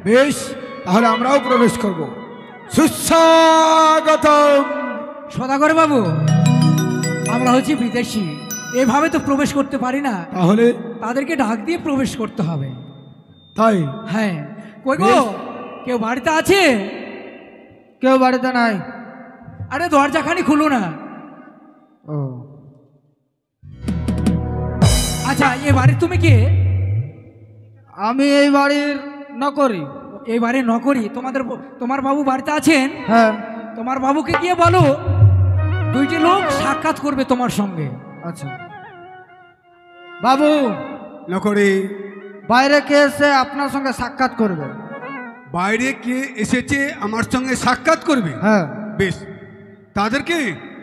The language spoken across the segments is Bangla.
বেশ, তাহলে আমরাও প্রবেশ করব। সুস্বাগতম। সদাগর বাবু, আমরা হচ্ছি বিদেশি, এভাবে তো প্রবেশ করতে পারি না, তাহলে তাদেরকে ডাক দিয়ে প্রবেশ করতে হবে। তাই? হ্যাঁ। কই গো, কেউ বাড়িতে আছে? কেউ বাড়িতে নাই। আরে দরজাখানি খুলো না। ও আচ্ছা, এ বাড়ির তুমি কে? আমি এই বাড়ির নকরি। এই বাড়ির নকরি। তোমার বাবু বাড়িতে আছেন? হ্যাঁ। তোমার বাবুকে গিয়ে বলো দুইটি লোক সাক্ষাৎ করবে তোমার সঙ্গে। আচ্ছা বাবু, নকরি। বাইরে কে এসে আপনার সঙ্গে সাক্ষাৎ করবে? বাইরে কে এসেছে আমার সঙ্গে সাক্ষাৎ করবে? হ্যাঁ। বেশ, তাদেরকে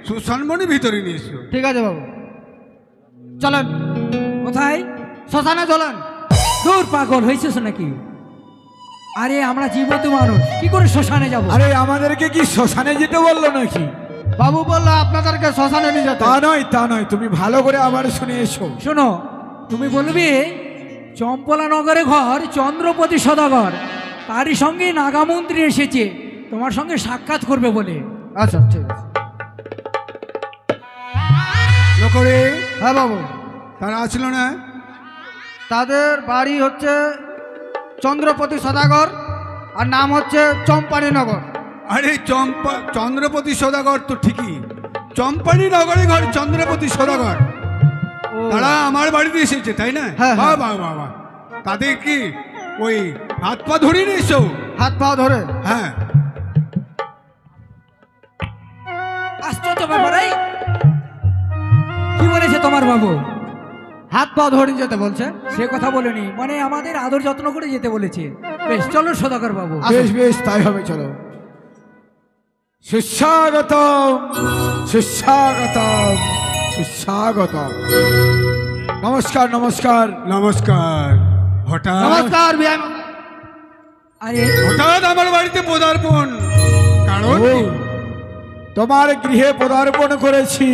সুসম্মানে ভিতরে নিয়ে এসো। ঠিক আছে বাবু, চলেন। কোথায়? শ্মশানে চলেন। দূর, পাগল হয়েছিস নাকি? আরে আমরা জীবিত মানুষ, কি করে শ্মশানে যাব? আরে আমাদেরকে কি শ্মশানে যেতে বললো নাকি? বাবু বললো আপনাদেরকে শ্মশানে নিয়ে যেতে। তা নয়, তা নয়, তুমি ভালো করে আবার শুনে এসো। শোনো, তুমি বলবে চম্পলা নগরে ঘর চন্দ্রপতি সদাগর, তারই সঙ্গে নাগামন্ত্রী এসেছে তোমার সঙ্গে সাক্ষাৎ করবে বলে। আচ্ছা ঠিক আছে। নকরে, হ্যাঁ বাবু। তারা আসলো না? তাদের বাড়ি হচ্ছে চন্দ্রপতি সদাগর, আর নাম হচ্ছে চম্পানী নগর। আরে চন্দ্রপতি সদাগর তো ঠিকই, চম্পানী নগরে ঘর চন্দ্রপতি সদাগর। তারা আমার বাড়িতে এসেছে, তাই না? হ্যাঁ, বাহ হ্যাঁ। বাহ বাহ বাহ। তাদের কি ওই হাত পা ধরে নিয়ে এসো? হাত পা ধরে? হ্যাঁ। আশ্চর্য ব্যাপার। এই কি বলেছে তোমার বাবু? হাত পা ধরে যেতে বলছে। সে কথা বলেনি, মানে আমাদের আদর যত্ন করে যেতে বলেছে। বেশ, চলো সদাগর বাবু। বেশ বেশ, তাই হবে, চলো। সুস্বাগতম, সুস্বাগতম, সুস্বাগতম। নমস্কার নমস্কার নমস্কার। হঠাৎ নমস্কার বিহাই। আরে হঠাৎ আমার বাড়িতে পদার্পণ, কারণ ও, তোমার গৃহে পদার্পণ করেছি,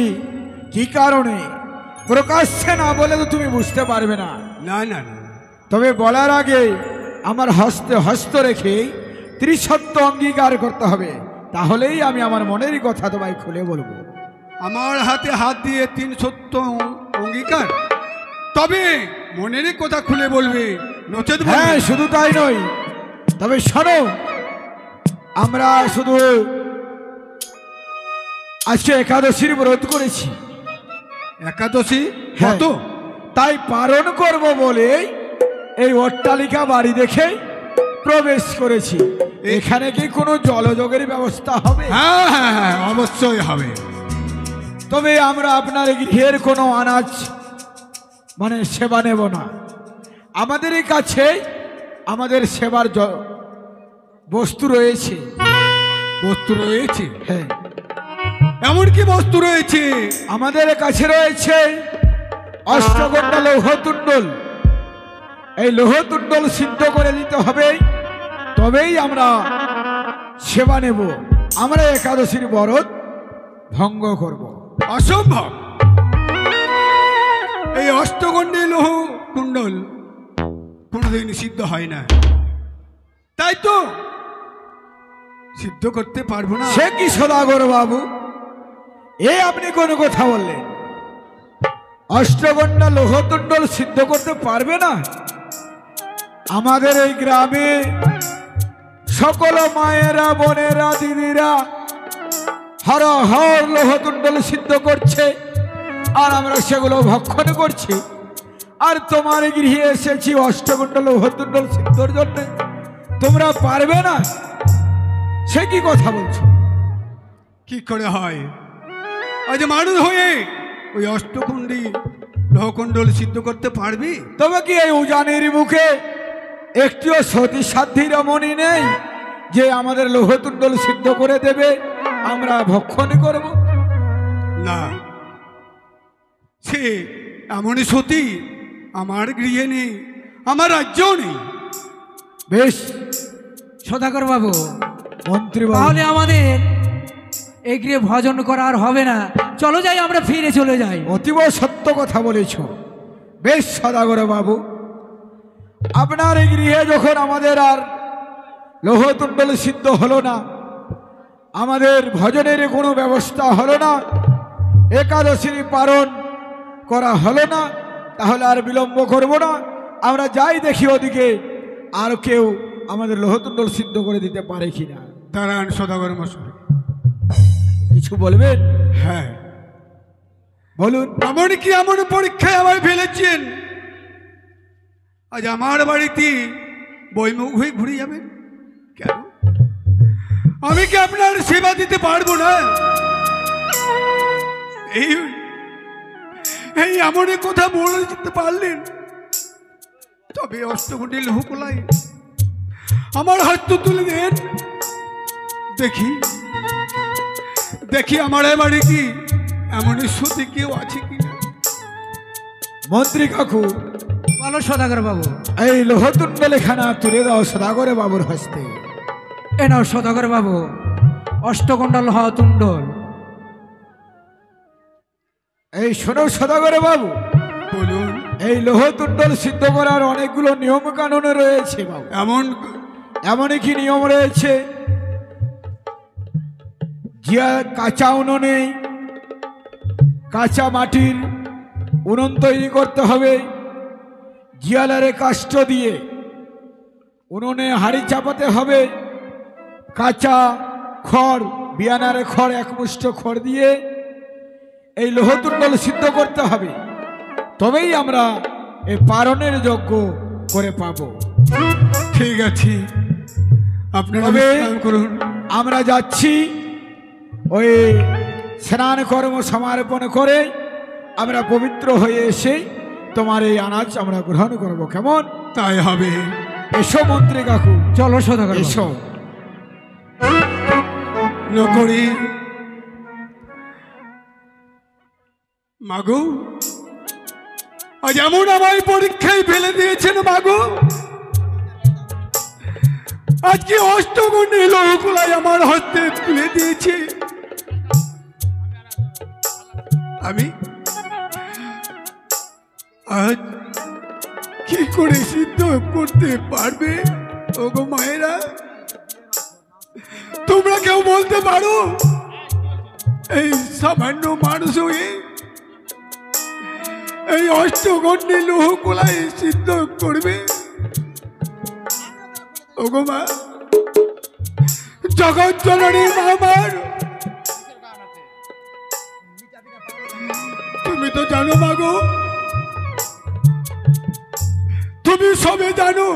কি কারণে প্রকাশ্যে না বলে তো তুমি বুঝতে পারবে না। না না না, তবে বলার আগে আমার হস্তে হস্ত রেখে ত্রিসত্য অঙ্গীকার করতে হবে, তাহলেই আমি আমার মনেরই কথা তোমায় খুলে বলবো। আমার হাতে হাত দিয়ে 3 সত্য অঙ্গীকার, তবে মনের কথা খুলে বলবে, নচেত বলবে হ্যাঁ, না। শুধু তাই নয়, তবে শোনো, আমরা শুধু আজকে একাদশীর ব্রত করেছি। একাদশী হ্যাঁ, কত? তাই পালন করব বলে এই অট্টালিকা বাড়ি দেখে প্রবেশ করেছি। এখানে কি কোনো জলযোগের ব্যবস্থা হবে? হ্যাঁ হ্যাঁ হ্যাঁ, অবশ্যই হবে। তবে আমরা আপনার গৃহের কোনো আনাজ মানে সেবা নেব না। আমাদের কাছে আমাদের সেবার বস্তু রয়েছে। বস্তু রয়েছে? হ্যাঁ, এমন কি বস্তু রয়েছে? আমাদের কাছে রয়েছে অষ্টগন্ডা লৌহতুণ্ডল। এই লৌহতুণ্ডল সিদ্ধ করে দিতে হবে, তবেই আমরা সেবা নেব। আমরা একাদশীর ব্রত ভঙ্গ করব। অসম্ভব। এই অষ্টগণ্ডে লৌহ কুণ্ডল কোনোদিন সিদ্ধ হয় না, তাই তো সিদ্ধ করতে পারবো না। সে কি সদাগর বাবু, এ আপনি কোন কথা বললেন? অষ্টগন্ডা লৌহতুণ্ডল সিদ্ধ করতে পারবে না? আমাদের এই গ্রামে সকল মায়েরা, বোনেরা, দিদিরা হর হর লৌহতুণ্ডল সিদ্ধ করছে, আর আমরা সেগুলো ভক্ষণ করছি। আর তোমার গৃহে এসেছি অষ্টগন্ডা লৌহতুণ্ডল সিদ্ধর জন্য, তোমরা পারবে না? সে কি কথা বলছো? কি করে হয়? আজ মানুষ হয়ে ওই অষ্টকুণ্ডী লৌহকুণ্ডল সিদ্ধ করতে পারবি? তবে কি এই উজানের মুখে একটিও সতী সাধ্যী রমণী নেই যে আমাদের লৌহতুণ্ডল সিদ্ধ করে দেবে, আমরা ভক্ষণ করব? না, সে এমনই সতী আমার গৃহে নেই, আমার রাজ্যও নেই। বেশ, সদাগর বাবু, মন্ত্রী বাবু, তাহলে আমাদের এই গৃহে ভজন করা আর হবে না, চলো যাই, আমরা ফিরে চলে যাই। অতীব সত্য কথা বলেছ। বেশ সদাগর বাবু, আপনার এই গৃহে যখন আমাদের আর লৌহতুণ্ডল সিদ্ধ হলো না, আমাদের ভজনের কোনো ব্যবস্থা হলো না, একাদশীর পালন করা হলো না, তাহলে আর বিলম্ব করব না, আমরা যাই দেখি ওদিকে আর কেউ আমাদের লৌহতুণ্ডল সিদ্ধ করে দিতে পারে কিনা। দাঁড়ান সদাগর মশাই, কিছু বলবেন? হ্যাঁ বলুন। এমন কি এমন পরীক্ষায় আমায় ফেলেছেন আজ আমার বাড়িতে বইমুখ হয়ে ঘুরে যাবেন কেন? আমি কি আপনার সেবা দিতে পারবো না? এই এই এমনই কথা বলে দিতে পারলেন? তবে অষ্টকোটি লোহকলাই আমার হাত তুলে দেন, দেখি দেখি আমার বাড়ি কি এমনই সত্যি কেউ আছে কিনা। মন্ত্রী কাকু, বলো সদাগর বাবু। এই লৌহতুণ্ডল খানা তুলে দাও সদাগর বাবুর হস্তে। এ নাও সদাগর বাবু, অষ্টকুণ্ডল লৌহতুণ্ডল। এই শোনো সদাগর বাবু, বলুন। এই লৌহতুণ্ডল সিদ্ধ করার অনেকগুলো নিয়ম কানুন রয়েছে বাবু। এমনই কি নিয়ম রয়েছে, জিয়া কাঁচা উনুনে কাঁচা মাটির উনুন তৈরি করতে হবে, জিয়ালারে কাষ্ঠ দিয়ে উনুনে হাঁড়ি চাপাতে হবে, কাঁচা খড় বিয়ানারে খড় এক মুষ্ঠ খড় দিয়ে এই লৌহতুণ্ডল সিদ্ধ করতে হবে, তবেই আমরা এই পারণের যজ্ঞ করে পাবো। ঠিক আছে, আপনারা তবে বিশ্রাম করুন। আমরা যাচ্ছি, ওই স্নান কর্ম সমাপন করে আমরা পবিত্র হয়ে এসে তোমার এই আনাজ আমরা গ্রহণ করব, কেমন? তাই হবে। এসো মন্ত্রী কাকু, চলো সদাগর বাবু। এসো। নকরি মাগো, আজ এমন আমায় পরীক্ষায় ফেলে দিয়েছেন মাগো, আজকে অষ্টগুণী লোহকুলাই আমার হস্তে তুলে দিয়েছে। আমি আজ কি করে সিদ্ধ করতে পারবে? ওগো মায়েরা, তোমরা কেউ বলতে পারো এই সামান্য মানুষ হয়ে এই অষ্টগণ্ডী লোহকুলাই সিদ্ধ করবে? ওগো মা, জগৎ জননী মা আমার, তুমি তো জানো মাগো, তুমি সবে জানো,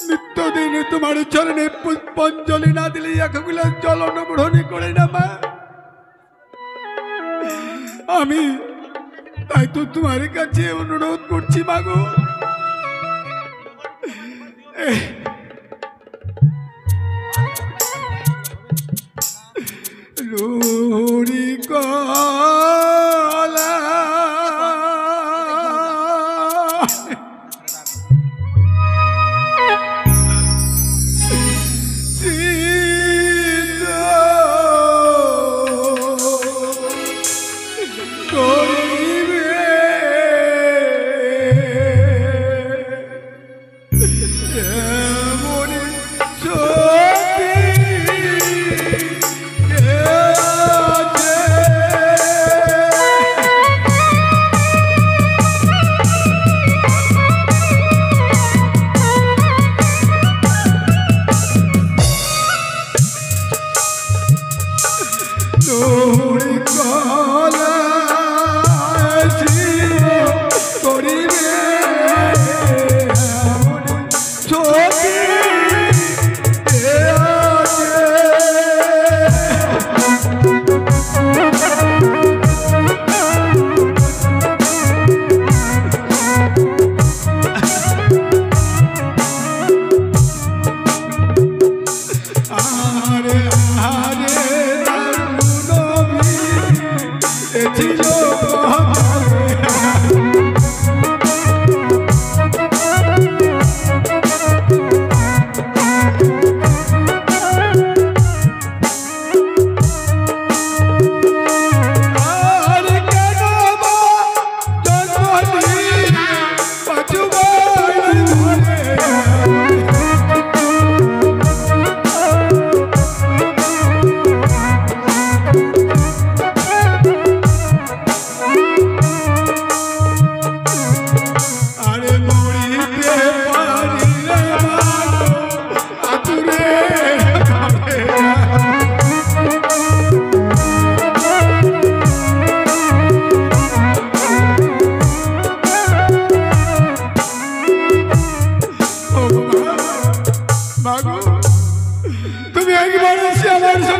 নিত্যদিন তোমার চরণে পুষ্পাঞ্জলি না দিলে একগুলো জল অনুগ্রহণী করে না মা। আমি তাই তো তোমার কাছে অনুরোধ করছি মাগো, লোরি কলা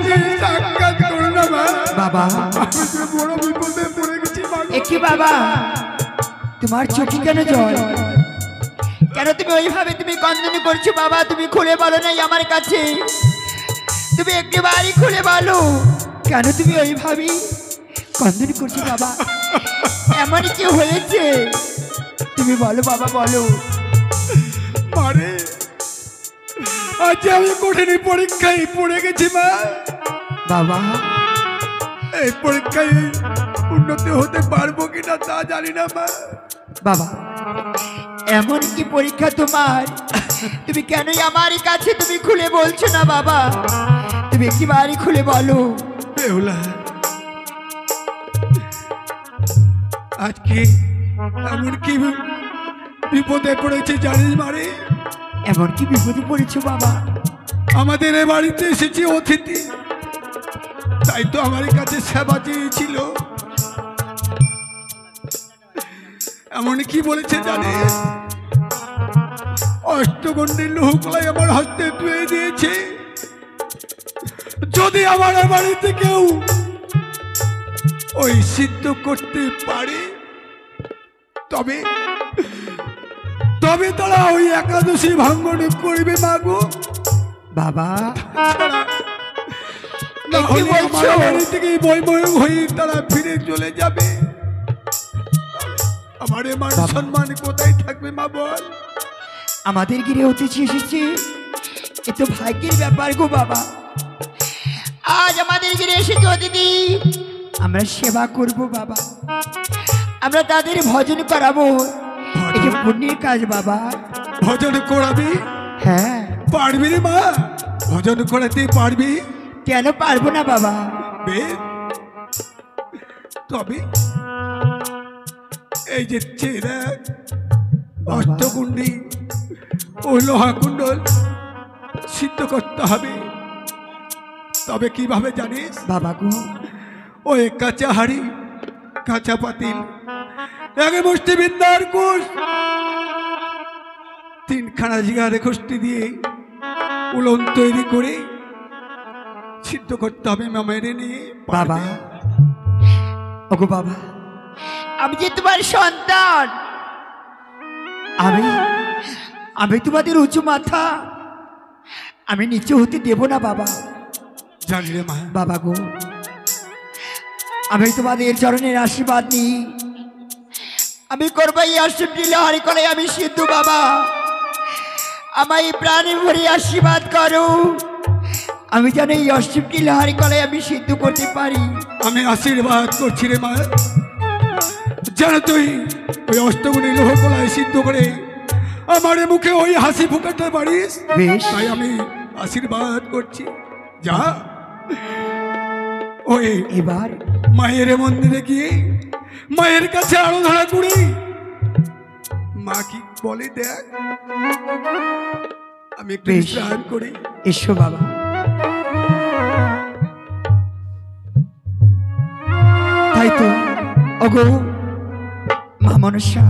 সাথে সাক্ষাৎ করো না মা। বাবা আমি যে বড় বিপদে পড়ে গেছি মা গো। একই বাবা, তোমার চোখে কেন জল? কেন তুমি ওইভাবে তুমি কন্দন করছো বাবা? তুমি খুলে বলো নাই আমার কাছে, তুমি একেবারেই খুলে বলো কেন তুমি ওইভাবে কন্দন করছো বাবা? এমন কি হয়েছে তুমি বলো বাবা, বলো। মারে আজ আমি কঠিন পরীক্ষায় পড়ে গেছি মা। বাবা এই পরীক্ষায় উন্নতি হতে পারবো কিনা তা জানি না মা। বাবা এমন কি পরীক্ষা তোমার? তুমি কেন আমার কাছে তুমি খুলে বলছো না বাবা? তুমি একেবারে খুলে বলো। বেহুলা আজকে এমন কি বিপদে পড়েছে জানিস মারে? এমন কি বিপদে পড়েছো বাবা? আমাদের এ বাড়িতে এসেছে অতিথি, তাই তো আমার কাছে সেবা চেয়েছিল। এমন কি বলেছে জানিস? অষ্টগণ্ডির লোহকলাই আমার হস্তে তুলে দিয়েছে। যদি আমার এ বাড়িতে কেউ ওই সিদ্ধ করতে পারে তবে তবে তারা ওই একাদশী ভাঙ্গন করবে মাগো। বাবা না কি হলে আমার বলছো? বাড়ি থেকে বই বই হয়ে তারা ফিরে চলে যাবে। আমার এ মান বাবা। সম্মান কোথায় থাকবে মা বল? আমাদের গিরে অতিথি এসেছে, এ তো ভাগ্যের ব্যাপার গো বাবা। আজ আমাদের গিরে এসেছে অতিথি, আমরা সেবা করব বাবা, আমরা তাদের ভজন করাবো। এই যে পুণ্যের কাজ বাবা। ভজন করাবি? হ্যাঁ, পারবি রে মা? ভজন করাতে পারবি? কেন পারবো না বাবা? বেশ, তবে এই যে চেরা অষ্টকুণ্ডী ও লোহা কুণ্ডল সিদ্ধ করতে হবে। তবে কিভাবে জানিস? বাবা গো, ওই কাঁচা হাড়ি, কাঁচা পাতিল, এক মুষ্টি বিদ্যার কোষ, 3খানা জিগার গোষ্ঠী দিয়ে উলন তৈরি করে সিদ্ধ করতে হবে মামায়ের নিয়ে। বাবা ওগো বাবা, আমি যে তোমার সন্তান, আমি তোমাদের উঁচু মাথা আমি নিচে হতে দেব না বাবা। জানি রে মা। বাবা গো, আমি তোমাদের চরণের আশীর্বাদ নিই, আমি করবো এই অষ্টমটি লহারি করে আমি সিদ্ধ বাবা। আমায় প্রাণে ভরে আশীর্বাদ করো, আমি যেন এই অষ্টমটি লহারি করে আমি সিদ্ধ করতে পারি। আমি আশীর্বাদ করছি রে মা, যেন তুই ওই অষ্টগুণী লোহ কলায় সিদ্ধ করে আমার মুখে ওই হাসি ফুকাতে পারিস। বেশ। তাই আমি আশীর্বাদ করছি। যা ওই এবার মায়ের মন্দিরে গিয়ে মায়ের কাছে আরো ধরা করি, মা কি বলে দেখ। আমি একটু বেশ। বিশ্রাম করি। এসো বাবা। তাই তো ওগো মা মনসা,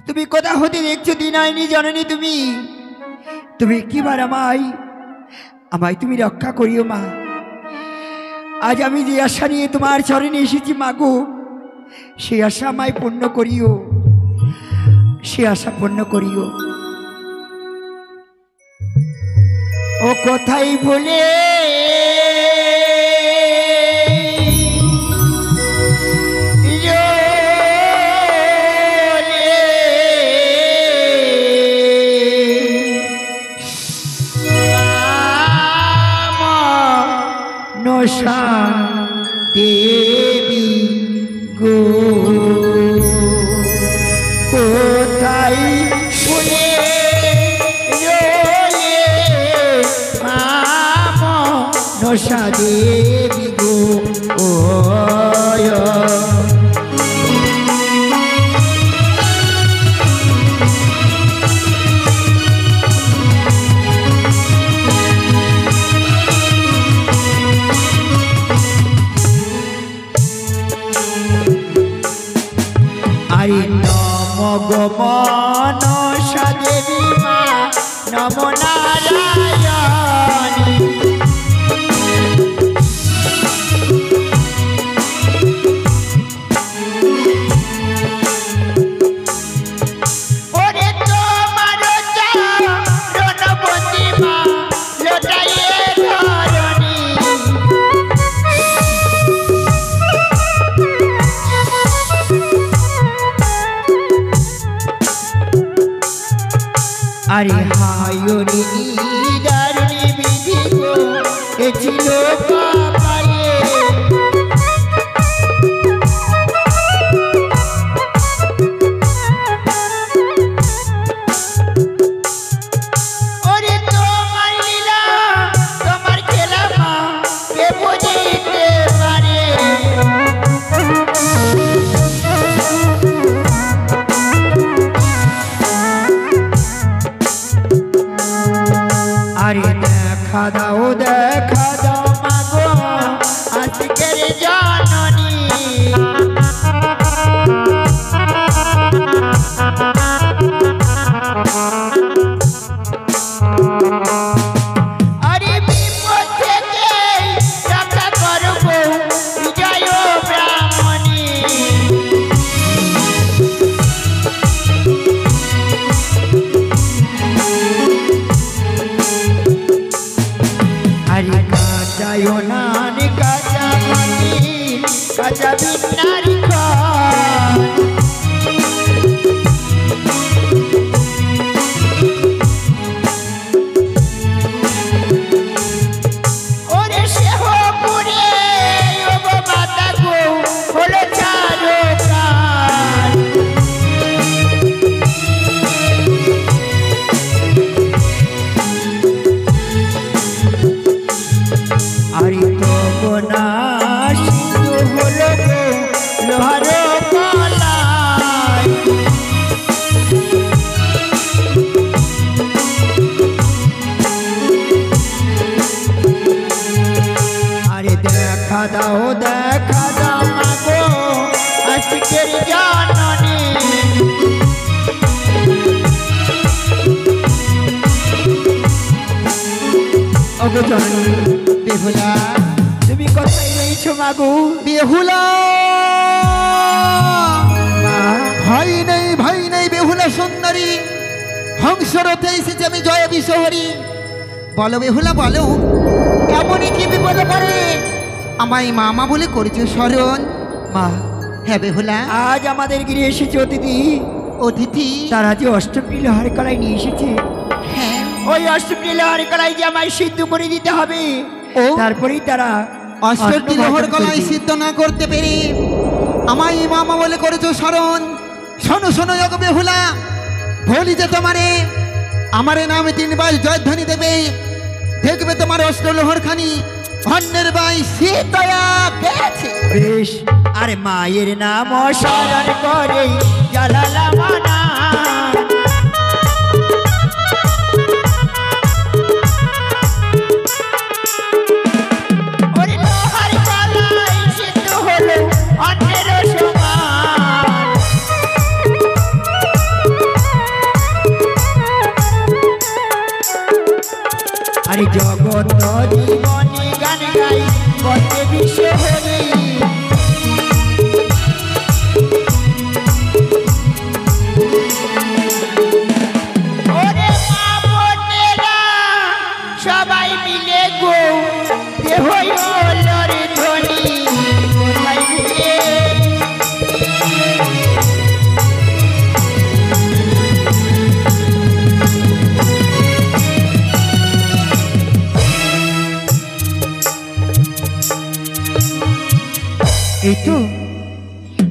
তুমি কোথা হতে দেখছো দিনাইনি জননী? তুমি কিবার আমায় তুমি রক্ষা করিও মা। আজ আমি যে আশা নিয়ে তোমার চরণে এসেছি মাগো, সেই আশা আমায় পূর্ণ করিও, সে আশা পূর্ণ করিও। ও কোথায় বলে নশা দেবী গো, কোথায় বলে নশা দেবী গো, ও আরে নম গো মনসা দেবী মা, নম নারায়ণী। আরে হায়রি দারুণী বিধি গো এ ছিল কপালে ওরে তোমার লীলা তোমার খেলা মা কে বুঝিতে পারে আরে দেখা দাও মাগো আজকের জননী আরে বিপদ থেকে রক্ষা করবো বিজয় ব্রাহ্মণী আরে কাজায় নান কাজা মানি কাজা বিনারি খান ওরে সেহ পুরে ওগো মাতা গো হলো চারো কান আরে তো না সিন্ধু হলো গো লোহার পালাই আরে দেখা দাও মাগো আজকের জননী ওগো জননী বেহুলা তুমি কোথায় রয়েছো মাগো বেহুলা ভাই নেই বেহুলা সুন্দরী হংসরথে এসেছে আমি জয় বিশহরী বলো বেহুলা বলো এমনই কি বিপদে পড়ে আমায় মামা বলে করেছো স্মরণ মা হ্যাঁ বেহুলা আজ আমাদের গৃহে এসেছে অতিথি তারা যে অষ্টমী লোহার কড়াই নিয়ে এসেছে হ্যাঁ ওই অষ্টমী লোহার কড়াই যে আমায় সিদ্ধ করে দিতে হবে ও তারপরেই তারা অষ্টমী লোহর গলায় সিদ্ধ না করতে পেরে আমায় মামা বলে করেছো স্মরণ শোনো শোনো যোগ বেহুলা বলি যে তোমারে আমারে নামে 3 বার জয়ধ্বনি দেবে দেখবে তোমার অষ্টলোহর খানি অন্যের বাই সীতয়া গেছে বেশ আরে মায়ের নাম স্মরণ করে জ্বালালাম না ওরে লোহার কড়াই সিদ্ধ হলো অন্যের সমান আরে জগৎ জীবনী গান গাই বন্দে বিশ্ব হরি ওরে মা বোনেরা সবাই মিলে গো দেহ লরে ধ্বনি কোথায় গিয়ে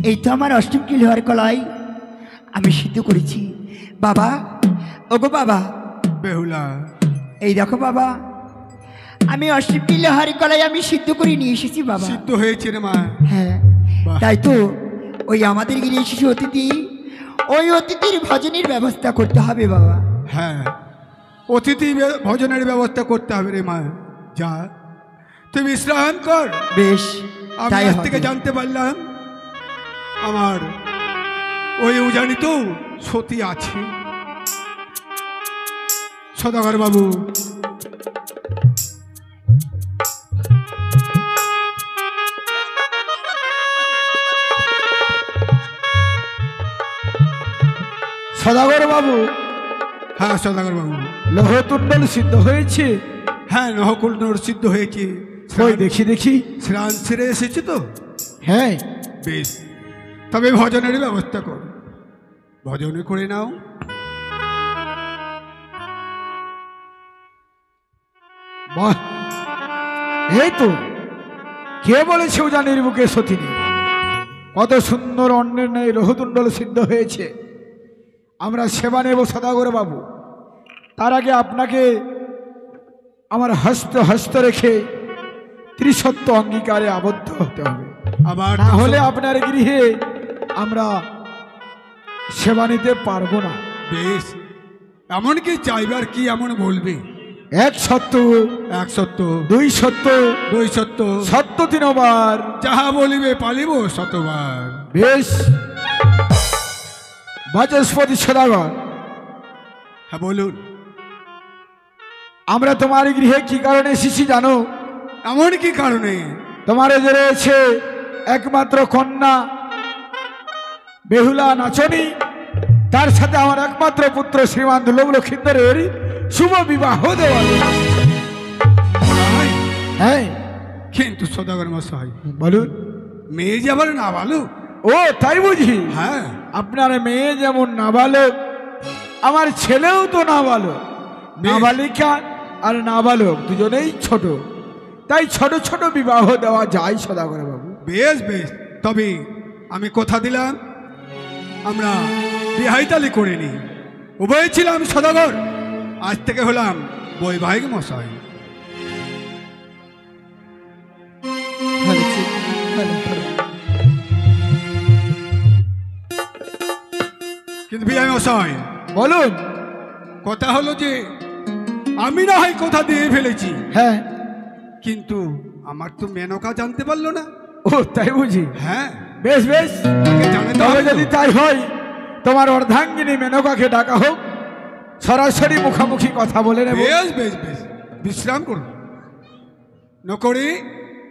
এই তো আমার অষ্টমী লোহার কলাই আমি সিদ্ধ করেছি বাবা ওগো বাবা বেহুলা এই দেখো বাবা আমি অষ্টমী লোহার কলাই আমি সিদ্ধ করে নিয়ে এসেছি বাবা সিদ্ধ হয়েছে রে মা হ্যাঁ বাহ। তাই তো ওই আমাদের গিয়ে এসেছে অতিথি ওই অতিথির ভজনের ব্যবস্থা করতে হবে বাবা হ্যাঁ অতিথি ভোজনের ব্যবস্থা করতে হবে রে মা যা তুই বিশ্রাম কর বেশ আমি তাই আজ হবে। থেকে জানতে পারলাম আমার ওই উজানি তো সতী আছে সদাগর বাবু সদাগর বাবু, হ্যাঁ সদাগর বাবু, লৌহতুণ্ডল সিদ্ধ হয়েছে? হ্যাঁ নহকুণ্ডল সিদ্ধ হয়েছে। ওই দেখি দেখি। স্নান সেরে এসেছে তো? হ্যাঁ। বেশ, তবে ভজনের ব্যবস্থা কর, ভজনে করে নাও। বাহ, এই তো কে বলেছে উজানির বুকে সতিনী, কত সুন্দর অন্যের ন্যায় রহুদণ্ডল সিদ্ধ হয়েছে। আমরা সেবা নেব সদাগর বাবু। তার আগে আপনাকে আমার হস্ত রেখে ত্রিসত্য অঙ্গীকারে আবদ্ধ হতে হবে, আবার না হলে আপনার গৃহে আমরা সেবা নিতে পারবো না। বেশ, এমন কি চাইবার কি এমন বলবে? এক সত্য, এক সত্য, দুই সত্য, দুই সত্য, সত্য তিনবার। যাহা বলিবে পালিব শতবার। বেশ, বাচস্পতি সদাগর, হ্যাঁ বলুন। আমরা তোমার গৃহে কি কারণে এসেছি জানো? এমন কি কারণে? তোমার যে রয়েছে একমাত্র কন্যা বেহুলা নাচনী, তার সাথে আমার একমাত্র পুত্র শ্রীমান দুর্লভ লক্ষিন্দরের শুভ বিবাহ দেওয়া। ভাই, হ্যাঁ কিন্তু সদাগর মশাই, বলুন। মেয়ে যে আবার না ভালো। ও তাই বুঝি? হ্যাঁ, আপনার মেয়ে যেমন নাবালক, আমার ছেলেও তো নাবালক। নাবালিকা আর নাবালক দুজনেই ছোট, তাই ছোট ছোট বিবাহ দেওয়া যায় সদাগর বাবু। বেশ বেশ, তবে আমি কথা দিলাম আমরা বিহাইতালি করে নি। উভয় ছিলাম সদাগর, আজ থেকে হলাম বৈবাহিক মশাই। হয়েছে, ভালো, ভালো। কিন্তু বিহাই মশাই, বলুন। কথা হলো যে আমি না হয় কথা দিয়ে ফেলেছি, হ্যাঁ। কিন্তু আমার তো মেনকা জানতে পারলো না। ও তাই বুঝি? হ্যাঁ, বেশ বেশ, তাকে জানাতে তবে হবে তো। যদি তাই হয় তোমার অর্ধাঙ্গিনী মেনকাকে ডাকা হোক, সরাসরি মুখামুখি কথা বলে নেব। বেশ বেশ বেশ, বিশ্রাম করুন। নকরি,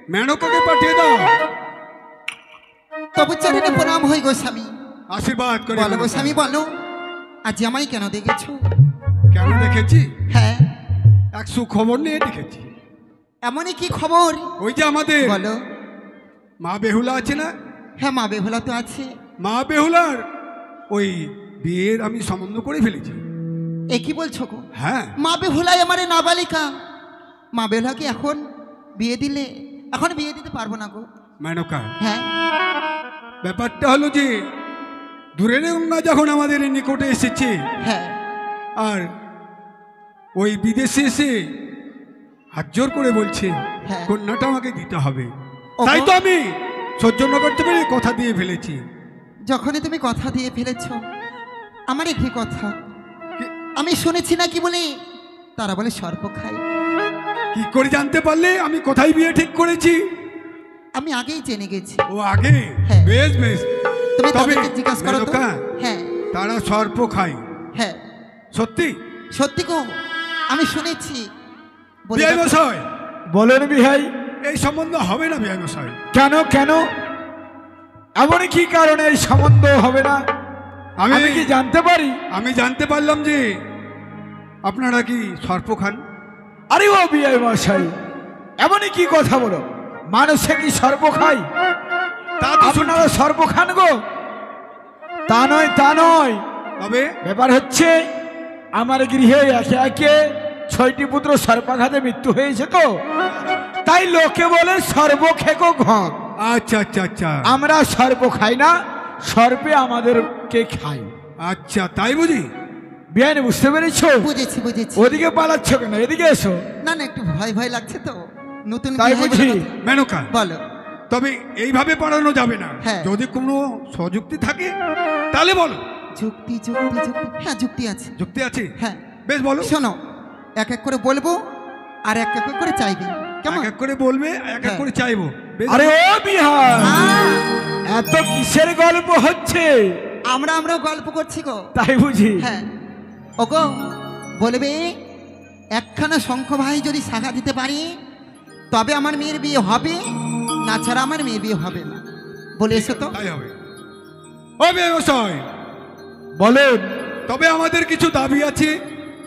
মেনকাকে পাঠিয়ে দাও। তবু চরণে প্রণাম হই গোস্বামী। আশীর্বাদ করে বলো মেনকা। গোস্বামী বলো, আজ আমায় কেন দেখেছো? কেন দেখেছি? হ্যাঁ, এক সুখবর নিয়ে দেখেছি। এমনই কি খবর? ওই যে আমাদের বলো। মা বেহুলা আছে না, হ্যাঁ, মা বেহুলা তো আছে। মা বেহুলার ওই বিয়ের আমি সম্বন্ধ করে ফেলেছি। এ কি বলছো গো? হ্যাঁ, মা বেহুলাই আমার নাবালিকা। মা বেহুলাকে এখন বিয়ে দিলে, এখন বিয়ে দিতে পারবো না গো। মেনকা, হ্যাঁ, ব্যাপারটা হলো যে দূরের গঙ্গা যখন আমাদের নিকটে এসেছে, হ্যাঁ, আর ওই বিদেশে এসে হাত জোর করে বলছে হ্যাঁ। কন্যাটা আমাকে দিতে হবে। ওগো। তাই তো আমি সহ্য না করতে পেরে কথা দিয়ে ফেলেছি। যখনই তুমি কথা দিয়ে ফেলেছো, আমার একটি কথা কি- আমি শুনেছি না কি বলে, তারা বলে সর্প খায়। কি করে জানতে পারলে আমি কোথায় বিয়ে ঠিক করেছি? আমি আগেই জেনে গেছি। ও আগে? হ্যাঁ। বেশ বেশ, তুমি তবে তাদেরকে জিজ্ঞাসা করো তো। মেনকা, হ্যাঁ, তারা সর্প খায় হ্যাঁ, সত্যি? সত্যি গো, আমি শুনেছি। বলে বিআই দেখো। মশাই, বলেন বিহাই। এই সম্বন্ধ হবে না বিআই মশাই। কেন কেন, এমন কি কারণে এই সম্বন্ধ হবে না? আমি কি জানতে পারি? আমি জানতে পারলাম যে আপনারা কি সর্প খান। আরে ও বিআই মশাই, এমনই কি কথা বলো? মানুষে কি সর্প খায়? তা তো শুনছি। আপনারা সর্প খান গো? তা নয়, তা নয়। তবে ব্যাপার হচ্ছে আমার গৃহে একে একে 6টি পুত্র সর্পাঘাতে মৃত্যু হয়েছে, তো তাই লোকে বলে সর্প খেকো ঘক। আচ্ছা আচ্ছা আচ্ছা আমরা সর্প খাই না, সর্পে আমাদেরকে খাই। আচ্ছা, তাই বুঝি? বিয়ানি বুঝতে পেরেছো? বুঝেছি, বুঝেছি। ওদিকে পালাচ্ছ কেন? এদিকে এসো। না না, একটু ভয় ভয় লাগছে তো, নতুন তাই বিয়ে বুঝি? বলে কথা। মেনকা, বলো। তবে এইভাবে পড়ানো যাবে না। হ্যাঁ। যদি কোনো সযুক্তি থাকে তাহলে বলো। যুক্তি, যুক্তি, যুক্তি, হ্যাঁ যুক্তি আছে। যুক্তি আছে? হ্যাঁ, বেশ বলো। শোনো, এক এক করে বলবো আর এক এক করে চাইবে, কেমন? এক এক করে বলবে, এক এক হ্যাঁ। করে চাইবো। বেশ। আরে ও বিহার, আহ, এত কিসের গল্প হচ্ছে? আমরাও গল্প করছি গো। তাই বুঝি? হ্যাঁ, ওগো বলবে একখানা শঙ্খ ভাই যদি শাখা দিতে পারি তবে আমার মেয়ের বিয়ে হবে, না ছাড়া আমার মেয়ের বিয়ে হবে না। বলে এসো তো। তাই হবে। ও ব্যবসায়, বলেন। তবে আমাদের কিছু দাবি আছে।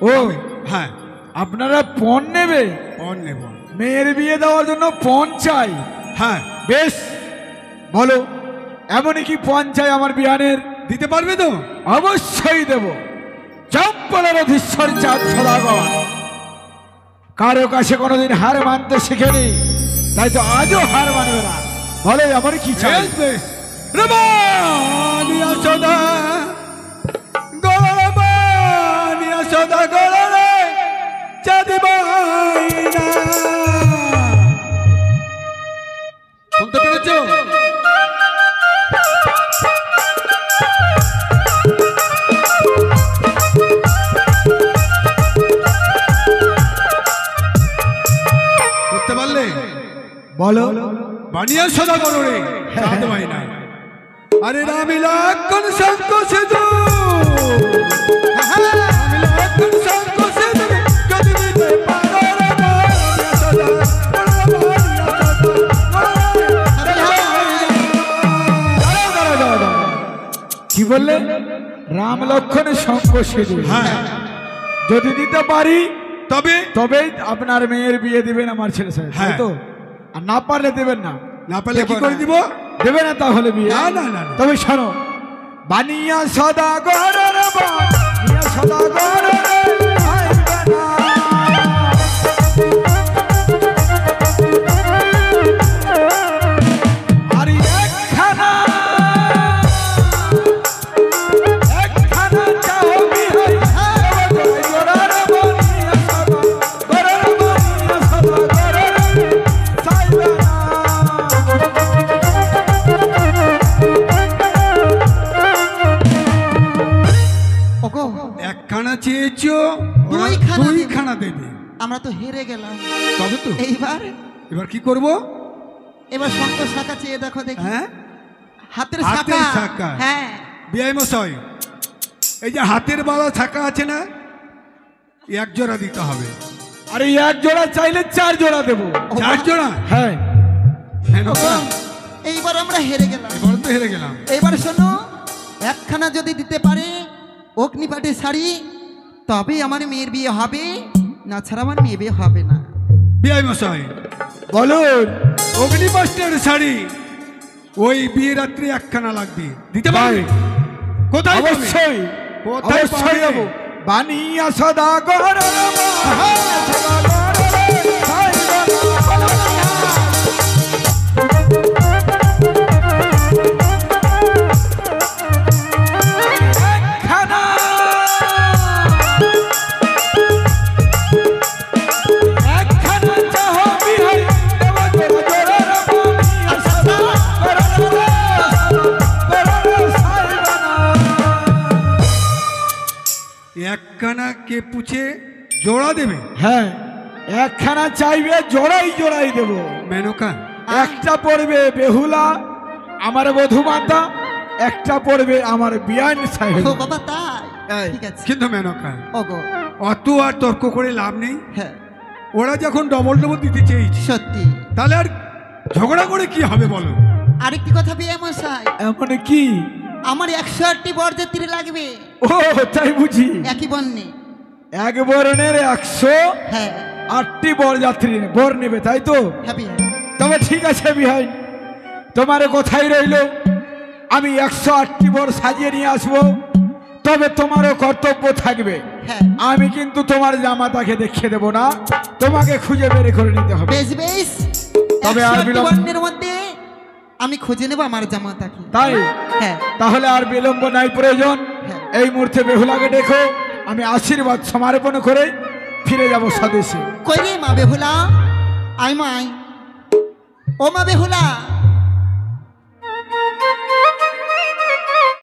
ও, হ্যাঁ, আপনারা পণ নেবে? পণ নেব। মেয়ের বিয়ে দেওয়ার জন্য পণ চাই? হ্যাঁ, বেশ, বলো এমনই কি পণ চাই আমার বিয়ানের? দিতে পারবে তো? অবশ্যই দেব। চম্পলের অধীশ্বর চাঁদ সদাগর কারো কাছে কোনোদিন হার মানতে শিখেনি, তাই তো আজও হার মানবে না। বলে আমার কি চাই? বেশ বেশ রমানিয়া সদা গরমানিয়া সদা গরে চাঁদি বাইনা। শুনতে পেরেছো? বুঝতে পারলে? বলো। বানিয়া সদা গরে চাঁদ বাইনা। আরে রামি লক্ষণ শঙ্খ সেতু, রামি লক্ষণ শঙ্খ সেতু যদি দিতে পারো রে বানিয়া সদা, বানিয়া সদা। কি বললে? রাম লক্ষণের শঙ্খ সেতু। হ্যাঁ, যদি দিতে পারি তবে তবেই আপনার মেয়ের বিয়ে দিবেন আমার ছেলে সাহেব, হ্যাঁ। তাই তো? আর না পারলে দেবেন না। না পারলে কি করে দিব? দেবে না তাহলে বিয়ে? না, না, না, না। তবে শোনো, বানিয়া সদা গরের বানিয়া সদা গরের আর একখানা একখানা চাও বিহাই গরের বানিয়া সদা গরের বানিয়া সদা গরের চাইবে না। ওগো একখানা চেয়েছো, ওরা দুইখানা দেবে। দুইখানা দেবে। আমরা তো হেরে গেলাম। তবে তো এইবার এবার কি করব? এবার শঙ্খ শাখা চেয়ে দেখো দেখি। হ্যাঁ, হাতের হাতের শাখা। শাখা। হ্যাঁ, বিআই মশাই, এই যে হাতের বালা ছাকা আছে না, এক জোড়া দিতে হবে। আরে এক জোড়া চাইলে 4 জোড়া দেবো। 4 জোড়া? হ্যাঁ, হ্যাঁ, নৌকা। এইবার আমরা হেরে গেলাম। এবার তো হেরে গেলাম। এইবার শোনো, একখানা যদি দিতে পারে অগ্নিপাটের শাড়ি, তবে আমার মেয়ের বিয়ে হবে, না ছাড়া আমার মেয়ে বিয়ে হবে না। বিআই মশাই, বলুন। অগ্নিপাষ্টের শাড়ি ওই বিয়ে রাত্রি একখানা লাগবে, দিতে পারবে? কোথায় পাবে? অবশ্যই কোথায় অবশ্যই পাবে? দেবো। বানিয়া সদা গরের বানিয়া সদা গরের একখানা একখানা চাহ বিহাই দেব জোড়া জোড়ার বানিয়া সদা গরের সাইবানা। একখানা কে পুছে জোড়া দেবে? হ্যাঁ, একখানা চাইবে, জোড়াই জোড়াই দেব। মেনকা, একটা পড়বে বেহুলা আমার বধূমাতা, একটা পড়বে আমার বিয়ান সাহেব। ও বাবা, তাই? এই। ঠিক আছে। কিন্তু মেনকা, ওগো অত আর তর্ক করে লাভ নেই। হ্যাঁ, ওরা যখন ডবল ডবল দিতে চেয়েছে, সত্যি। তাহলে আর ঝগড়া করে কি হবে বলো? আরেকটি কথা বিয়ে মশাই, এমন কি? আমার 108টি বরযাত্রী লাগবে, ও তাই বুঝি? একই বন্যে। এক বরণের 108টি হ্যাঁ বরযাত্রী বর নেবে, তাই তো? হ্যাঁ বিয়ে। তবে ঠিক আছে বিহাই, তোমার কথাই রইল। আমি 108টি বর সাজিয়ে নিয়ে আসবো, তবে তোমারও কর্তব্য থাকবে। হ্যাঁ, আমি কিন্তু তোমার জামাতাকে দেখিয়ে দেব না, তোমাকে খুঁজে বের করে নিতে হবে। বেশ বেশ। তবে আর 108টি বিলম্ব- বর্ণের মধ্যে আমি খুঁজে নেব আমার জামাতাকে। তাই হ্যাঁ তাহলে আর বিলম্ব নাই প্রয়োজন। হ্যাঁ। এই মুহূর্তে বেহুলাকে দেখো, আমি আশীর্বাদ সমর্পণ করে ফিরে যাব স্বদেশে। কই রে মা বেহুলা, আই মাই, ও মা বেহুলা,